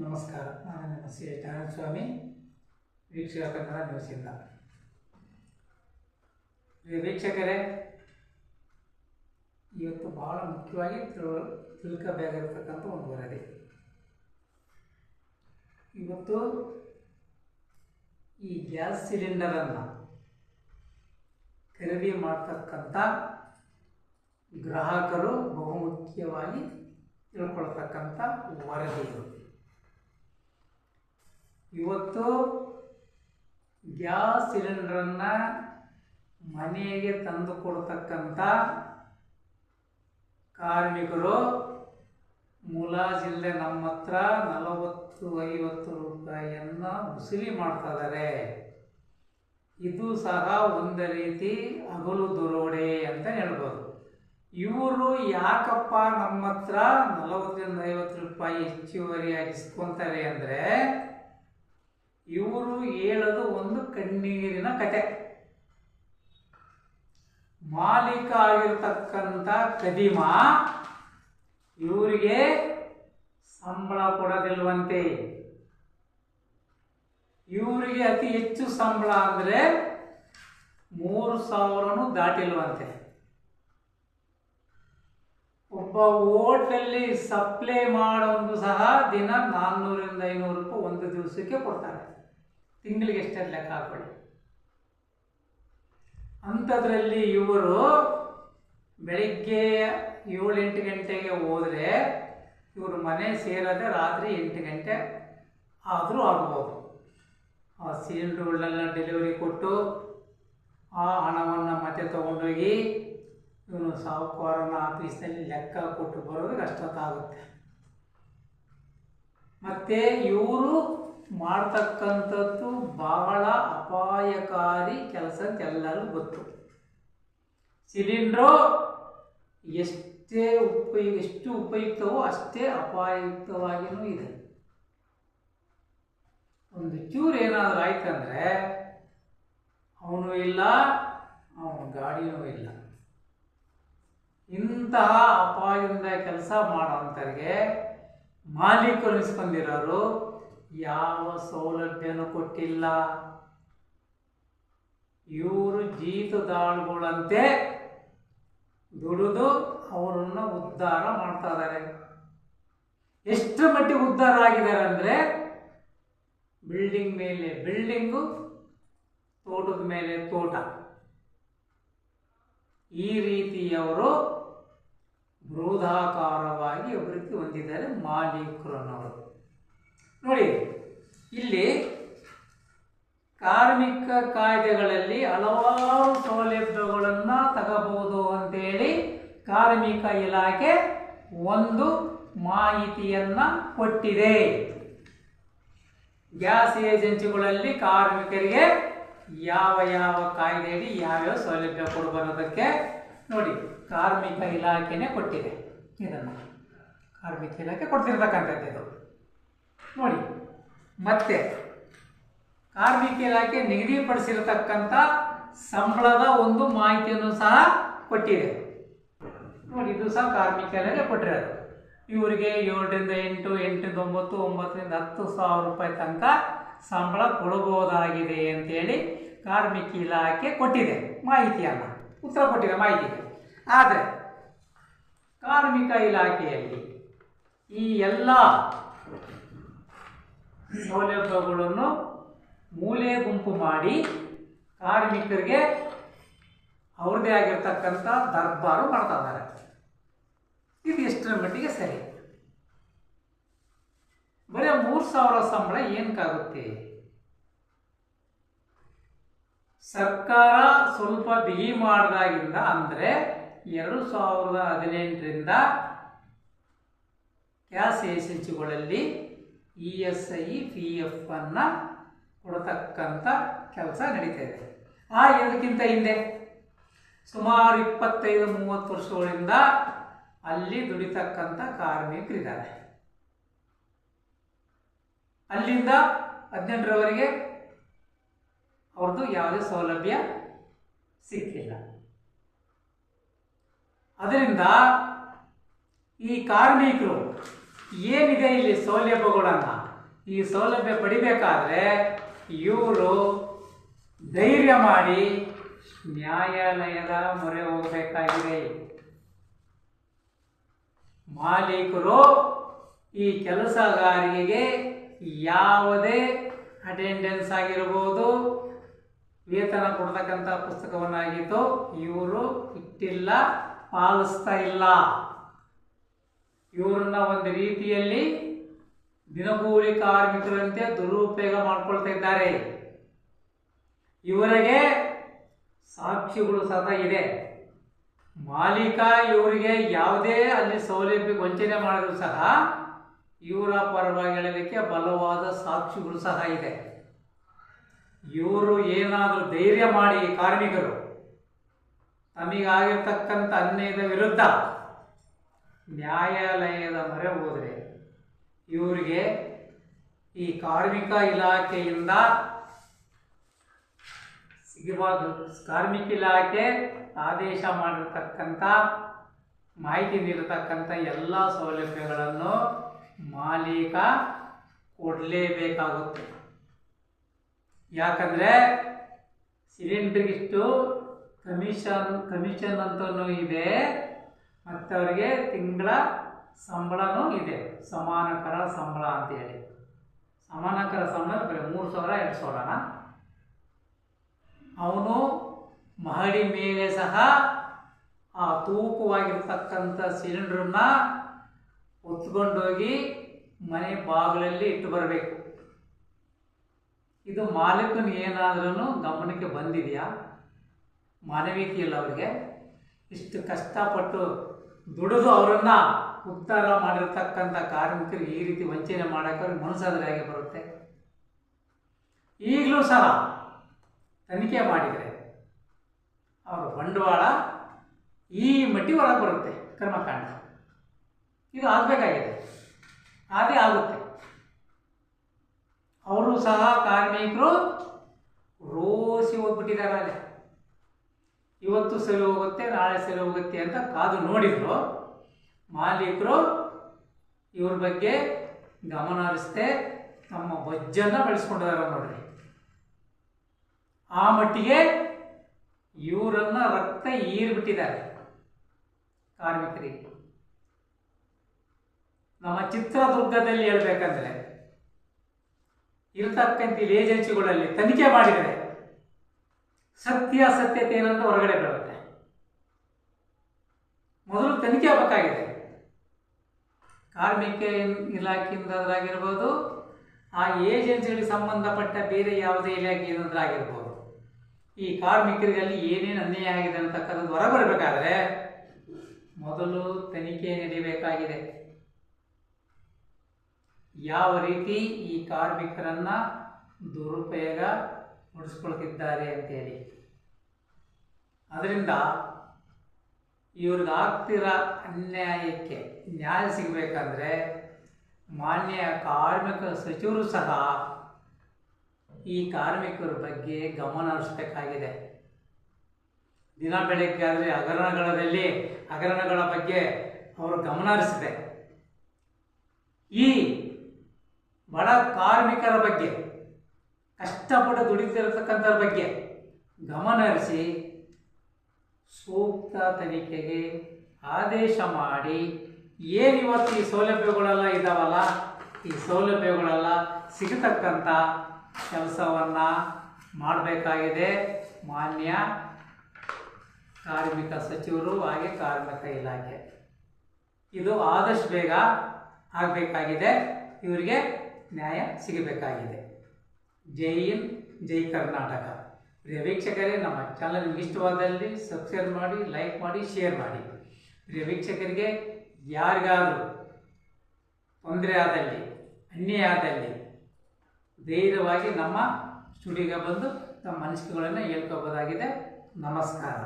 ನಮಸ್ಕಾರ. ನಾನು ನಿಮ್ಮ ಸಿ ಸ್ವಾಮಿ, ವೀಕ್ಷಕ ಕನ್ನಡ ನ್ಯೂಸಿಂದ. ವೀಕ್ಷಕರೇ, ಇವತ್ತು ಬಹಳ ಮುಖ್ಯವಾಗಿ ತಿಳ್ಕಬೇಕಾಗಿರ್ತಕ್ಕಂಥ ಒಂದು ವರದಿ. ಇವತ್ತು ಈ ಗ್ಯಾಸ್ ಸಿಲಿಂಡರನ್ನು ಖರೀದಿ ಮಾಡ್ತಕ್ಕಂಥ ಗ್ರಾಹಕರು ಬಹುಮುಖ್ಯವಾಗಿ ತಿಳ್ಕೊಳ್ತಕ್ಕಂಥ ವರದಿ. ಇವತ್ತು ಗ್ಯಾಸ್ ಸಿಲಿಂಡರನ್ನು ಮನೆಗೆ ತಂದು ಕೊಡ್ತಕ್ಕಂಥ ಕಾರ್ಮಿಕರು ಮುಲಾಜಿಲ್ಲದೆ ನಮ್ಮ ಹತ್ರ 40-50 ರೂಪಾಯಿಯನ್ನು ವಸೂಲಿ ಮಾಡ್ತಾ ಇದ್ದಾರೆ. ಇದು ಸಹ ಒಂದು ರೀತಿ ಹಗಲು ದರೋಡೆ ಅಂತ ಹೇಳ್ಬೋದು. ಇವರು ಯಾಕಪ್ಪ ನಮ್ಮ ಹತ್ರ 40-50 ರೂಪಾಯಿ ಹೆಚ್ಚುವರಿಯಾಗಿ ಇಸ್ಕೊಂತಾರೆ ಅಂದರೆ, ಇವರು ಹೇಳೋದು ಒಂದು ಕಣ್ಣೀರಿನ ಕತೆ. ಮಾಲೀಕ ಆಗಿರ್ತಕ್ಕಂಥ ಖದೀಮ ಇವರಿಗೆ ಸಂಬಳ ಕೊಡೋದಿಲ್ವಂತೆ. ಇವರಿಗೆ ಅತಿ ಹೆಚ್ಚು ಸಂಬಳ ಅಂದರೆ 3,000 ದಾಟಿಲ್ವಂತೆ. ಒಬ್ಬ ಹೋಟ್ಲಲ್ಲಿ ಸಪ್ಲೈ ಮಾಡೋದು ಸಹ ದಿನ 400-500 ರೂಪಾಯಿ ಒಂದು ದಿವಸಕ್ಕೆ ಕೊಡ್ತಾರೆ. ತಿಂಗಳಿಗೆ ಎಷ್ಟೆಲ್ಲ ಲೆಕ್ಕ ಹಾಕೊಳ್ಳಿ. ಅಂಥದ್ರಲ್ಲಿ ಇವರು ಬೆಳಿಗ್ಗೆ 7-8 ಗಂಟೆಗೆ ಹೋದರೆ ಇವರು ಮನೆ ಸೇರೋದೇ ರಾತ್ರಿ 8 ಗಂಟೆ ಆದರೂ ಆಗ್ಬೋದು. ಆ ಸಿಲಿಂಡರ್ಗಳನ್ನೆಲ್ಲ ಡೆಲಿವರಿ ಕೊಟ್ಟು ಆ ಹಣವನ್ನು ಮತ್ತೆ ತಗೊಂಡೋಗಿ ಇವನು ಸಾಹುಕಾರನ ಆಫೀಸ್ನಲ್ಲಿ ಲೆಕ್ಕ ಕೊಟ್ಟು ಬರೋದಕ್ಕೆ ಅಷ್ಟೊತ್ತಾಗುತ್ತೆ. ಮತ್ತು ಇವರು ಮಾಡ್ತಕ್ಕಂಥದ್ದು ಬಹಳ ಅಪಾಯಕಾರಿ ಕೆಲಸ ಅಂತ ಎಲ್ಲರಿಗೂ ಗೊತ್ತು. ಸಿಲಿಂಡ್ರು ಎಷ್ಟು ಉಪಯುಕ್ತವೋ ಅಷ್ಟೇ ಅಪಾಯಯುಕ್ತವಾಗಿಯೂ ಇದೆ. ಒಂದು ಚೂರು ಏನಾದರೂ ಆಯ್ತಂದರೆ ಅವನು ಇಲ್ಲ, ಅವನ ಗಾಡಿಯೂ ಇಲ್ಲ. ಇಂತಹ ಅಪಾಯದಿಂದ ಕೆಲಸ ಮಾಡೋಂಥವ್ರಿಗೆ ಮಾಲೀಕರು ಅನಿಸ್ಕೊಂಡಿರೋರು ಯಾವ ಸೌಲಭ್ಯನೂ ಕೊಟ್ಟಿಲ್ಲ. ಇವರು ಜೀತದಾಳುಗಳಂತೆ ದುಡಿದು ಅವರನ್ನು ಉದ್ಧಾರ ಮಾಡ್ತಾ ಇದ್ದಾರೆ. ಎಷ್ಟು ಮಟ್ಟಿಗೆ ಉದ್ಧಾರ ಆಗಿದ್ದಾರೆ ಅಂದರೆ, ಬಿಲ್ಡಿಂಗ್ ಮೇಲೆ ಬಿಲ್ಡಿಂಗು, ತೋಟದ ಮೇಲೆ ತೋಟ, ಈ ರೀತಿಯವರು ಬೃಹದಾಕಾರವಾಗಿ ಅಭಿವೃದ್ಧಿ ಹೊಂದಿದ್ದಾರೆ ಮಾಲೀಕರನ್ನವರು. ನೋಡಿ, ಇಲ್ಲಿ ಕಾರ್ಮಿಕ ಕಾಯ್ದೆಗಳಲ್ಲಿ ಹಲವಾರು ಸೌಲಭ್ಯಗಳನ್ನು ತಗೋಬಹುದು ಅಂತೇಳಿ ಕಾರ್ಮಿಕ ಇಲಾಖೆ ಒಂದು ಮಾಹಿತಿಯನ್ನು ಕೊಟ್ಟಿದೆ. ಗ್ಯಾಸ್ ಏಜೆನ್ಸಿಗಳಲ್ಲಿ ಕಾರ್ಮಿಕರಿಗೆ ಯಾವ ಯಾವ ಕಾಯ್ದೆಯಲ್ಲಿ ಯಾವ್ಯಾವ ಸೌಲಭ್ಯ ಕೊಡಬರೋದಕ್ಕೆ ನೋಡಿ ಕಾರ್ಮಿಕ ಇಲಾಖೆನೇ ಕೊಟ್ಟಿದೆ. ಇದನ್ನು ಕಾರ್ಮಿಕ ಇಲಾಖೆ ಕೊಡ್ತಿರ್ತಕ್ಕಂಥದ್ದು ನೋಡಿ. ಮತ್ತೆ ಕಾರ್ಮಿಕ ಇಲಾಖೆ ನಿಗದಿಪಡಿಸಿರತಕ್ಕಂಥ ಸಂಬಳದ ಒಂದು ಮಾಹಿತಿಯನ್ನು ಸಹ ಕೊಟ್ಟಿದೆ ನೋಡಿ. ಇದು ಸಹ ಕಾರ್ಮಿಕ ಇಲಾಖೆ ಕೊಟ್ಟಿರೋದು. ಇವರಿಗೆ 7-8, 8-9, 9-10 ರೂಪಾಯಿ ತನಕ ಸಂಬಳ ಕೊಡಬಹುದಾಗಿದೆ ಅಂತೇಳಿ ಕಾರ್ಮಿಕ ಇಲಾಖೆ ಕೊಟ್ಟಿದೆ ಮಾಹಿತಿಯನ್ನು, ಉತ್ತರ ಕೊಟ್ಟಿದೆ ಮಾಹಿತಿಗೆ. ಆದರೆ ಕಾರ್ಮಿಕ ಇಲಾಖೆಯಲ್ಲಿ ಈ ಎಲ್ಲ ಸೌಲಭ್ಯಗಳನ್ನು ಮೂಲೆ ಗುಂಪು ಮಾಡಿ ಕಾರ್ಮಿಕರಿಗೆ ಅವ್ರದ್ದೇ ಆಗಿರ್ತಕ್ಕಂಥ ದರ್ಬಾರು ಮಾಡ್ತಾ ಇದ್ದಾರೆ. ಇದು ಎಷ್ಟರ ಮಟ್ಟಿಗೆ ಸರಿ? ಬರೀ 3,000 ಸಂಬಳ ಏನಕ್ಕಾಗುತ್ತೆ? ಸರ್ಕಾರ ಸ್ವಲ್ಪ ಬಿಗಿ ಮಾಡಿದಾಗಿಂದ, ಅಂದರೆ 2018ರಿಂದ ಗ್ಯಾಸ್ ಏಜೆನ್ಸಿಗಳಲ್ಲಿ ESI PF ಅನ್ನು ಕೊಡತಕ್ಕಂಥ ಕೆಲಸ ನಡೀತಾ ಇದೆ. ಇದಕ್ಕಿಂತ ಹಿಂದೆ ಸುಮಾರು 25-30 ವರ್ಷಗಳಿಂದ ಅಲ್ಲಿ ದುಡಿತಕ್ಕಂಥ ಕಾರ್ಮಿಕರಿದ್ದಾರೆ. ಅಲ್ಲಿಂದ 18ರವರೆಗೆ ಅವ್ರದ್ದು ಯಾವುದೇ ಸೌಲಭ್ಯ ಸಿಕ್ಕಿಲ್ಲ. ಅದರಿಂದ ಈ ಕಾರ್ಮಿಕರು ಏನಿದೆ ಇಲ್ಲಿ ಸೌಲಭ್ಯಗಳನ್ನು ಈ ಸೌಲಭ್ಯ ಪಡಿಬೇಕಾದ್ರೆ ಇವರು ಧೈರ್ಯ ಮಾಡಿ ನ್ಯಾಯಾಲಯದ ಮೊರೆ ಹೋಗಬೇಕಾಗಿದೆ. ಮಾಲೀಕರು ಈ ಕೆಲಸಗಾರರಿಗೆ ಯಾವುದೇ ಅಟೆಂಡೆನ್ಸ್ ಆಗಿರ್ಬೋದು, ವೇತನ ಕೊಡ್ತಕ್ಕಂಥ ಪುಸ್ತಕವನ್ನಾಗಿದ್ದು ಇವರು ಇಟ್ಟಿಲ್ಲ, ಪಾಲಿಸ್ತಾ ಇಲ್ಲ. ಇವರನ್ನ ಒಂದು ರೀತಿಯಲ್ಲಿ ದಿನಗೂಲಿ ಕಾರ್ಮಿಕರಂತೆ ದುರುಪಯೋಗ ಮಾಡ್ಕೊಳ್ತಾ ಇದ್ದಾರೆ. ಇವರಿಗೆ ಸಾಕ್ಷಿಗಳು ಸಹ ಇದೆ. ಮಾಲೀಕ ಇವರಿಗೆ ಯಾವುದೇ ಅಲ್ಲಿ ಸೌಲಭ್ಯ ವಂಚನೆ ಮಾಡಿದ್ರು ಸಹ ಇವರ ಪರವಾಗಿ ಹೇಳಲಿಕ್ಕೆ ಬಲವಾದ ಸಾಕ್ಷಿಗಳು ಸಹ ಇದೆ. ಇವರು ಏನಾದರೂ ಧೈರ್ಯ ಮಾಡಿ ಕಾರ್ಮಿಕರು ತಮಗಾಗಿರ್ತಕ್ಕಂಥ ಅನ್ಯಾಯದ ವಿರುದ್ಧ ನ್ಯಾಯಾಲಯದ ಮೊರೆ ಹೋದರೆ ಇವರಿಗೆ ಈ ಕಾರ್ಮಿಕ ಇಲಾಖೆಯಿಂದ ಕಾರ್ಮಿಕ ಇಲಾಖೆ ಆದೇಶ ಮಾಡಿರ್ತಕ್ಕಂಥ ಮಾಹಿತಿ ನೀಡತಕ್ಕಂಥ ಎಲ್ಲ ಸೌಲಭ್ಯಗಳನ್ನು ಮಾಲೀಕ ಕೊಡಲೇಬೇಕಾಗುತ್ತೆ. ಯಾಕಂದರೆ ಸಿಲಿಂಡ್ರಿಗಿಷ್ಟು ಕಮಿಷನ್ ಅಂತಲೂ ಇದೆ, ಮತ್ತು ಅವರಿಗೆ ತಿಂಗಳ ಸಂಬಳನೂ ಇದೆ. ಸಮಾನಕರ ಸಂಬಳ ಅಂತೇಳಿ ಸಮಾನಕರ ಸಂಬಳ ಬರೀ 3,000 2,000ನ. ಅವನು ಮಹಡಿ ಮೇಲೆ ಸಹ ಆ ತೂಕವಾಗಿರ್ತಕ್ಕಂಥ ಸಿಲಿಂಡ್ರನ್ನ ಹೊತ್ಕೊಂಡೋಗಿ ಮನೆ ಬಾಗಿಲಲ್ಲಿ ಇಟ್ಟು ಬರಬೇಕು. ಇದು ಮಾಲೀಕನಿಗೆ ಏನಾದ್ರೂ ಗಮನಕ್ಕೆ ಬಂದಿದೆಯಾ? ಮಾನವೀಯತೆ ಇಲ್ಲ ಅವರಿಗೆ. ಇಷ್ಟು ಕಷ್ಟಪಟ್ಟು ದುಡಿದು ಅವರನ್ನು ಉದ್ಧಾರ ಮಾಡಿರ್ತಕ್ಕಂಥ ಕಾರ್ಮಿಕರಿಗೆ ಈ ರೀತಿ ವಂಚನೆ ಮಾಡೋಕ್ಕೆ ಅವ್ರಿಗೆ ಮನಸ್ಸಾದ್ರೆ ಹೇಗೆ ಬರುತ್ತೆ? ಈಗಲೂ ಸಹ ತನಿಖೆ ಮಾಡಿದರೆ ಅವರ ಬಂಡವಾಳ ಈ ಮಟ್ಟಿ ಹೊರಗೆ ಬರುತ್ತೆ. ಕರ್ಮಕಾಂಡ ಇದು ಆಗಬೇಕಾಗಿದೆ, ಅದೇ ಆಗುತ್ತೆ. ಅವರು ಸಹ ಕಾರ್ಮಿಕರು ರೋಸಿ ಹೋಗ್ಬಿಟ್ಟಿದ್ದಾರೆ. ಅಲ್ಲೇ ಇವತ್ತು ಸರಿ ಹೋಗುತ್ತೆ, ನಾಳೆ ಸರಿ ಹೋಗುತ್ತೆ ಅಂತ ಕಾದು ನೋಡಿದ್ರು. ಮಾಲೀಕರು ಇವ್ರ ಬಗ್ಗೆ ಗಮನ ಹರಿಸದೆ ತಮ್ಮ ಬೊಜ್ಜನ್ನು ಬೆಳೆಸ್ಕೊಂಡಿದ್ದಾರೆ ನೋಡ್ರಿ. ಆ ಮಟ್ಟಿಗೆ ಇವರನ್ನ ರಕ್ತ ಹೀರಿಬಿಟ್ಟಿದ್ದಾರೆ ಕಾರ್ಮಿಕರಿಗೆ. ನಮ್ಮ ಚಿತ್ರದುರ್ಗದಲ್ಲಿ ಹೇಳ್ಬೇಕಂದ್ರೆ ಇರತಕ್ಕಂಥ ಏಜೆನ್ಸಿಗಳಲ್ಲಿ ತನಿಖೆ ಮಾಡಿದರೆ ಸತ್ಯಾಸತ್ಯತೆ ಏನಂತ ಹೊರಗಡೆ ಬರುತ್ತೆ. ಮೊದಲು ತನಿಖೆ ಆಗಬೇಕಾಗಿದೆ. ಕಾರ್ಮಿಕ ಇಲಾಖೆಯಿಂದಾಗಿರ್ಬೋದು, ಆ ಏಜೆನ್ಸಿಗಳಿಗೆ ಸಂಬಂಧಪಟ್ಟ ಬೇರೆ ಯಾವುದೇ ಇಲಾಖೆಯಿಂದಾಗಿರ್ಬೋದು, ಈ ಕಾರ್ಮಿಕರಲ್ಲಿ ಏನೇನು ಅನ್ಯಾಯ ಆಗಿದೆ ಅಂತಕ್ಕಂಥದ್ದು ಹೊರಬರಬೇಕಾದ್ರೆ ಮೊದಲು ತನಿಖೆ ನಡೀಬೇಕಾಗಿದೆ. ಯಾವ ರೀತಿ ಈ ಕಾರ್ಮಿಕರನ್ನ ದುರುಪಯೋಗ ಪಡಿಸ್ಕೊಳ್ತಿದ್ದಾರೆ ಅಂತೇಳಿ. ಅದರಿಂದ ಇವ್ರಿಗೆ ಆಗ್ತಿರೋ ಅನ್ಯಾಯಕ್ಕೆ ನ್ಯಾಯ ಸಿಗಬೇಕಂದ್ರೆ ಮಾನ್ಯ ಕಾರ್ಮಿಕ ಸಚಿವರು ಸಹ ಈ ಕಾರ್ಮಿಕರ ಬಗ್ಗೆ ಗಮನ ಹರಿಸಬೇಕಾಗಿದೆ. ದಿನ ಬೆಳಗ್ಗೆ ಆದರೆ ಹಗರಣಗಳ ಬಗ್ಗೆ ಅವರು ಗಮನ ಹರಿಸಿದೆ. ಈ ಬಡ ಕಾರ್ಮಿಕರ ಬಗ್ಗೆ, ಕಷ್ಟಪಟ್ಟು ದುಡಿತಿರತಕ್ಕಂಥವ್ರ ಬಗ್ಗೆ ಗಮನ ಹರಿಸಿ ಸೂಕ್ತ ತನಿಖೆಗೆ ಆದೇಶ ಮಾಡಿ ಏನಿವತ್ತು ಈ ಸೌಲಭ್ಯಗಳೆಲ್ಲ ಇದ್ದಾವಲ್ಲ, ಈ ಸೌಲಭ್ಯಗಳೆಲ್ಲ ಸಿಗತಕ್ಕಂಥ ಕೆಲಸವನ್ನು ಮಾಡಬೇಕಾಗಿದೆ ಮಾನ್ಯ ಕಾರ್ಮಿಕ ಸಚಿವರು ಹಾಗೆ ಕಾರ್ಮಿಕ ಇಲಾಖೆ. ಇದು ಆದಷ್ಟು ಬೇಗ ಆಗಬೇಕಾಗಿದೆ. ಇವರಿಗೆ ನ್ಯಾಯ ಸಿಗಬೇಕಾಗಿದೆ. ಜೈ ಹಿಂದ್, ಜೈ ಕರ್ನಾಟಕ. ಪ್ರಿಯ ವೀಕ್ಷಕರೇ, ನಮ್ಮ ಚಾನಲ್ ನಿಮ್ಗೆ ಇಷ್ಟವಾದಲ್ಲಿ ಸಬ್ಸ್ಕ್ರೈಬ್ ಮಾಡಿ, ಲೈಕ್ ಮಾಡಿ, ಶೇರ್ ಮಾಡಿ. ಪ್ರಿಯ ವೀಕ್ಷಕರಿಗೆ ಯಾರಿಗಾದರೂ ತೊಂದರೆ ಆದಲ್ಲಿ, ಅನ್ಯಾಯ ಆದಲ್ಲಿ ಧೈರ್ಯವಾಗಿ ನಮ್ಮ ಸ್ಟುಡಿಯೋಗೆ ಬಂದು ತಮ್ಮ ಅನಿಸಿಕೆಗಳನ್ನು ಹೇಳ್ಕೋಬೋದಾಗಿದೆ. ನಮಸ್ಕಾರ.